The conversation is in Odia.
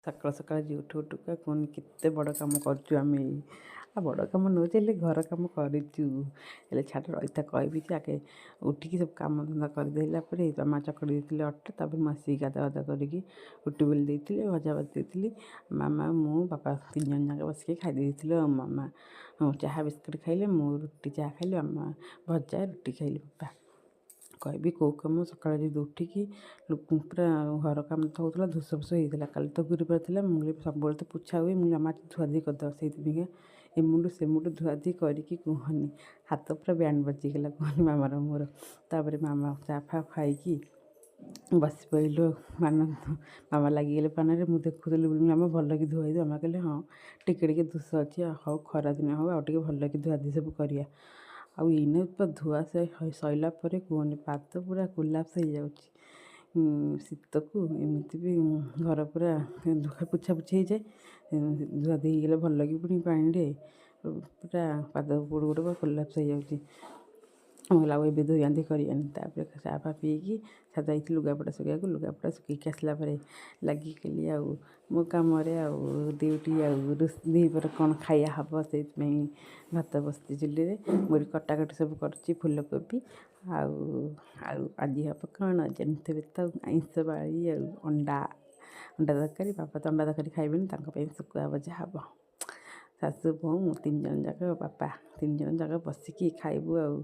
ସକାଳୁ ସକାଳୁ ଉଠୁ ଉଠୁକା କୁହନି କେତେ ବଡ଼ କାମ କରୁଛୁ ଆମେ। ଆଉ ବଡ଼ କାମ ନଉଛି ହେଲେ ଘର କାମ କରିଛୁ। ହେଲେ ଛାଡ଼ ରହିଥା କହିବି ଯେ ଆଗେ ଉଠିକି ସବୁ କାମ ଧନ୍ଦା କରିଦେଲା ପରେ ମାମା ଚକଡ଼ି ଦେଇଥିଲେ ଅଟା, ତାପରେ ମୁଁ ଆସିକି ଗାଧା କରିକି ରୁଟି ବେଲି ଦେଇଥିଲି, ଭଜା ଭାଜି ଦେଇଥିଲି। ମାମା ମୁଁ ବାପା 3 ଜଣ ଯାକ ବସିକି ଖାଇ ଦେଇଥିଲୁ। ଆଉ ମାମା ଚାହା ବିସ୍କୁଟ୍ ଖାଇଲେ, ମୁଁ ରୁଟି ଚାହା ଖାଇଲି, ମାମା ଭଜା ରୁଟି ଖାଇଲି। ବାପା କହିବି କେଉଁ କାମ ସକାଳେ ଯଦି ଉଠିକି ପୁରା ଘର କାମ ତ ହେଉଥିଲା, ଧୂସ ଫୁସ ହେଇଥିଲା। କାଲି ତ ଗୁରୁବାର ଥିଲା, ମୁଁ ସବୁବେଳେ ତ ପୋଛା ହୁଏ, ମୁଁ ମାମା ଧୁଆଧୁଇ କରିଦେବା। ସେଇଥିପାଇଁକା ଏମୁଣ୍ଡୁ ସେମୁଣ୍ଡୁ ଧୁଆଧୁଇ କରିକି କୁହନି ହାତ ପୁରା ବ୍ୟାଣ୍ଡ ବାଜିଗଲା କୁହନି ମାମାର ମୋର। ତାପରେ ମାମା ଚା ଫା ଖାଇକି ବସି ପଡ଼ିଲୁ। ମାମା ଲାଗିଗଲେ ପାନରେ, ମୁଁ ଦେଖୁଥିଲି ବୋଲି ମାମା ଭଲକି ଧୁଆଇ ମାମା କହିଲେ ହଁ ଟିକେ ଟିକେ ଧୂସ ଅଛି, ହଉ ଖରାଦିନ ହଉ ଆଉ ଟିକେ ଭଲକି ଧୁଆଧୁଇ ସବୁ କରିବା। ଆଉ ଏଇନେ ପୁରା ଧୁଆ ସରିଲା ପରେ କୁହନି ପାଦ ପୁରା କୋଲାପ୍ସ ହେଇଯାଉଛି ଶୀତକୁ। ଏମିତି ବି ଘର ପୁରା ପୋଛାପୋଛି ହେଇଯାଏ, ଧୁଆଧୁଇ ହେଇଗଲେ ଭଲକି ପୁଣି ପାଣିରେ ପୁରା ପାଦ ଗୋଡ଼ ପୁରା କୋଲାପ୍ସ ହେଇଯାଉଛି। ମୁଁ କହିଲି ଆଉ ଏବେ ଧୋଇଆନ୍ତି କରିବାନି। ତାପରେ ଚା ଫା ପିଇକି ଯାଇଥିଲି ଲୁଗାପଟା ଶୁଖେଇବାକୁ। ଲୁଗାପଟା ଶୁଖେଇକି ଆସିଲା ପରେ ଲାଗିଗଲି ଆଉ ମୋ କାମରେ ଆଉ ଡ୍ୟୁଟି। ଆଉ ଦ୍ୱିପହରେ କ'ଣ ଖାଇବା ହେବ ସେଇଥିପାଇଁ ଭାତ ବସିଛି ଚୁଲିରେ। ମୁଁ କଟାକଟି ସବୁ କରୁଛି ଫୁଲକୋବି ଆଉ ଆଜି ହେବ କ'ଣ ଜାଣିଥିବେ ତ, ଆଇଁଷ ବାରି ଆଉ ଅଣ୍ଡା ତରକାରୀ। ବାପା ତ ଅଣ୍ଡା ତରକାରୀ ଖାଇବେନି, ତାଙ୍କ ପାଇଁ ଶୁଖୁଆ ଭଜା ହେବ। ଶାଶୁ ବୋହୂ 3 ଜଣ ଯାକ, ବାପା 3 ଜଣ ଯାକ ବସିକି ଖାଇବୁ ଆଉ।